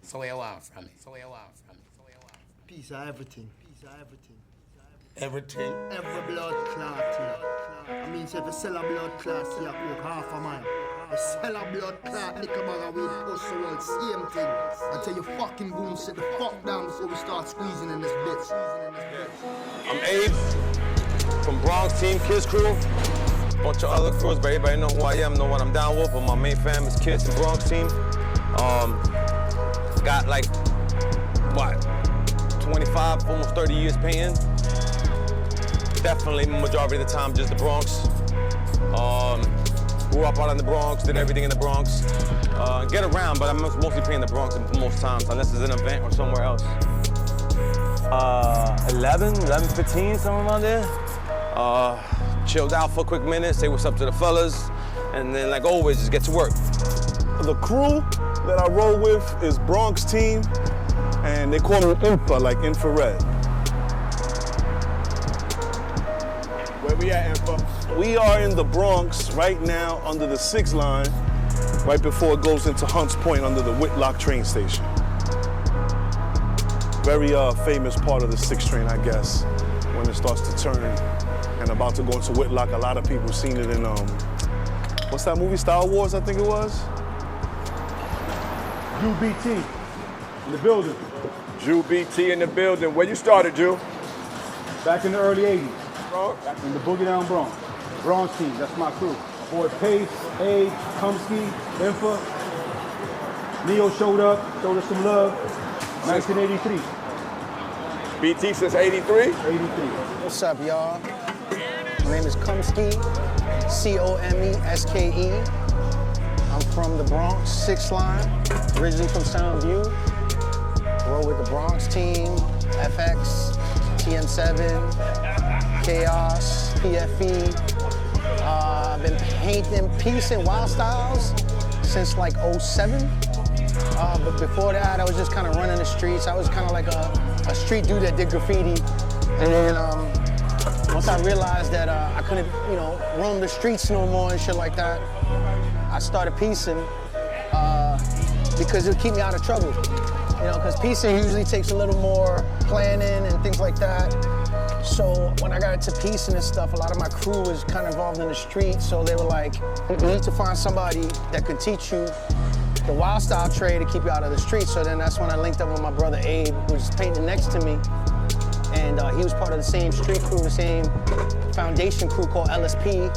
So where you want from me? Piece of everything. Everything? Every blood clot here. I mean, say if you sell a blood clot, you cook half a man. You sell a blood clot, liquor bag of weed, post the world, same thing. Until you fucking goon sit the fuck down before we start squeezing in this bitch. I'm Abe from Bronx team, Kids Crew. Bunch of other crews, but everybody know who I am, know what I'm down with. But my main fam is Kids and Bronx team. Got like, what, 25, almost 30 years painting. Definitely majority of the time just the Bronx. Grew up out in the Bronx, did everything in the Bronx. Get around, but I'm mostly painting the Bronx most times, unless it's an event or somewhere else. 11, 15, somewhere around there. Chilled out for a quick minute, say what's up to the fellas, and then like always, just get to work. The crew that I roll with is Bronx team, and they call them INFA, like infrared. Where we at, INFA? We are in the Bronx right now under the 6th line, right before it goes into Hunts Point under the Whitlock train station. Very famous part of the 6th train, I guess, when it starts to turn and about to go into Whitlock. A lot of people seen it in, what's that movie, Star Wars, I think it was? Jew BT in the building. Jew BT in the building. Where you started, Jew? Back in the early 80s. Back in the Boogie Down Bronx. Bronx team, that's my crew. Boy PASE, Age, COMSKE, INFA. Neo showed us some love. 1983. BT since 83? 83. What's up, y'all? My name is COMSKE, COMESKE. I'm from the Bronx, 6th line, originally from Soundview. Roll with the Bronx team, FX, TM7, Chaos, PFE. I've been painting peace and wild styles since like 07. But before that, I was just kind of running the streets. I was kind of like a street dude that did graffiti. And then once I realized that I couldn't, roam the streets no more and shit like that, I started piecing because it would keep me out of trouble. Because piecing usually takes a little more planning and things like that. So when I got into piecing and stuff, a lot of my crew was kind of involved in the streets. So they were like, you need to find somebody that could teach you the wild style trade to keep you out of the streets. So then that's when I linked up with my brother Abe, who was painting next to me. And he was part of the same street crew, the same foundation crew called LSP,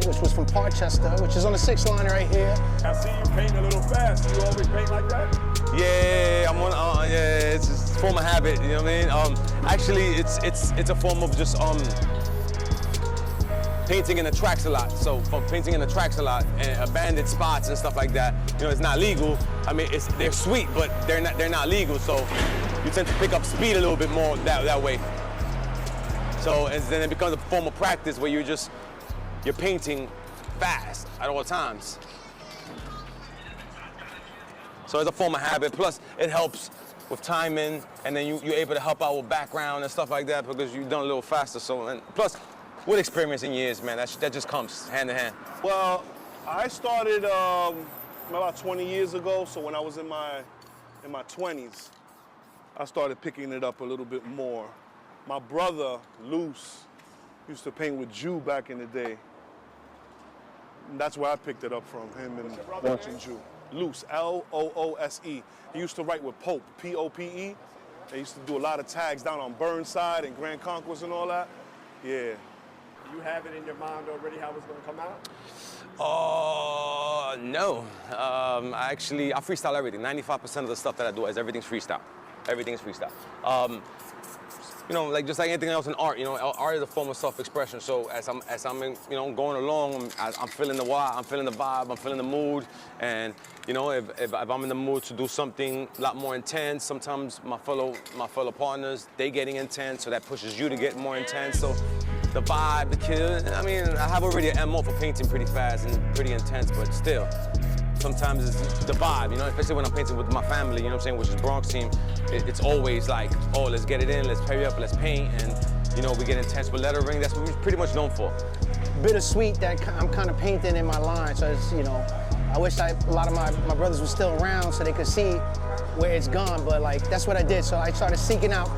which was from Parchester, which is on the 6th line right here. I see you painting a little fast. You always paint like that? Yeah, I'm on. Yeah, it's just a form of habit. You know what I mean? Actually, it's a form of just painting in the tracks a lot. So from painting in the tracks a lot and abandoned spots and stuff like that, it's not legal. I mean, they're sweet, but they're not legal. So you tend to pick up speed a little bit more that way. So and then it becomes a form of practice where you're painting fast at all times. So it's a form of habit. Plus, it helps with timing, and then you're able to help out with background and stuff like that because you've done a little faster. So and plus, with experience in years, man, that just comes hand in hand. Well, I started about 20 years ago, so when I was in my 20s, I started picking it up a little bit more. My brother, Luce, used to paint with Jew back in the day. And that's where I picked it up from, him and watching Jew. Luce, L-O-O-S-E. He used to write with Pope, P-O-P-E. They used to do a lot of tags down on Burnside and Grand Conquest and all that. Yeah. You have it in your mind already how it's going to come out? No. I freestyle everything. 95% of the stuff that I do is everything's freestyle. Everything's freestyle. Just like anything else in art, art is a form of self-expression. So as I'm going along, I'm feeling the vibe, I'm feeling the vibe, I'm feeling the mood. And, if I'm in the mood to do something a lot more intense, sometimes my fellow partners, they getting intense, so that pushes you to get more intense. So the vibe, the kill, I have already an MO for painting pretty fast and pretty intense, but still, sometimes it's the vibe, especially when I'm painting with my family, which is Bronx team. It's always like, oh, let's get it in, let's hurry up, let's paint, and, we get intense with lettering. That's what we're pretty much known for. Bittersweet that I'm kind of painting in my line, so it's, I wish a lot of my brothers were still around so they could see where it's gone, but like, that's what I did. So I started seeking out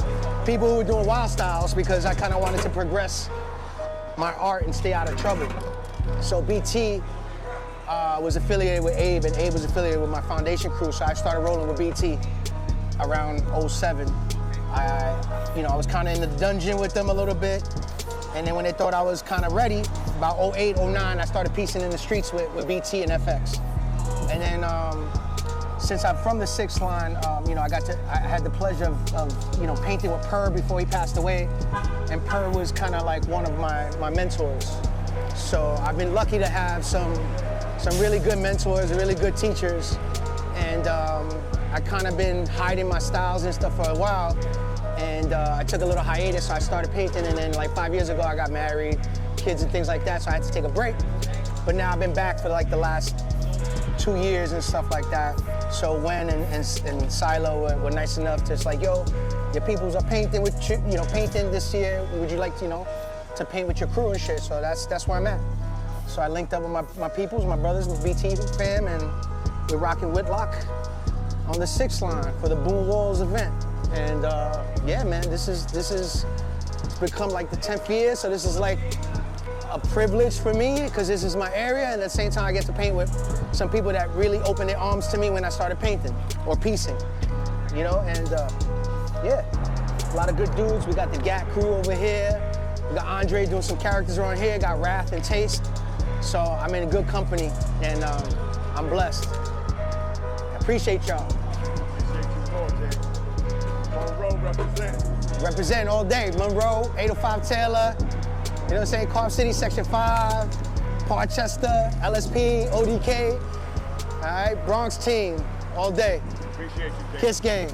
people who were doing wild styles because I kind of wanted to progress my art and stay out of trouble. So BT was affiliated with Abe, and Abe was affiliated with my foundation crew, so I started rolling with BT around 07. I was kind of in the dungeon with them a little bit, and then when they thought I was kind of ready, about 08, 09, I started piecing in the streets with BT and FX. And then since I'm from the 6th line, I had the pleasure of painting with Purr before he passed away, and Purr was kind of like one of my mentors. So I've been lucky to have some really good mentors, really good teachers, and I kind of been hiding my styles and stuff for a while, and I took a little hiatus, so I started painting, and then like 5 years ago I got married, kids and things like that, so I had to take a break. But now I've been back for like the last 2 years and stuff like that. So Wen and Silo were nice enough to just like, yo, your peoples are painting with painting this year. Would you like to paint with your crew and shit? So that's where I'm at. So I linked up with my peoples, my brothers, with BT fam, and we're rocking Whitlock on the 6th line for the Boone Walls event. And yeah, man, it's become like the 10th year, so this is like a privilege for me because this is my area, and at the same time I get to paint with some people that really opened their arms to me when I started painting or piecing, and yeah, a lot of good dudes. We got the GAT crew over here. We got Andre doing some characters around here. Got Wrath and Taste. So I'm in good company, and I'm blessed. I appreciate y'all. Monroe represent. Represent all day. Monroe, 805 Taylor. You know what I'm saying? Carp City, Section 5, Parchester, LSP, ODK. All right, Bronx team, all day. Appreciate you, Jay. Kiss game.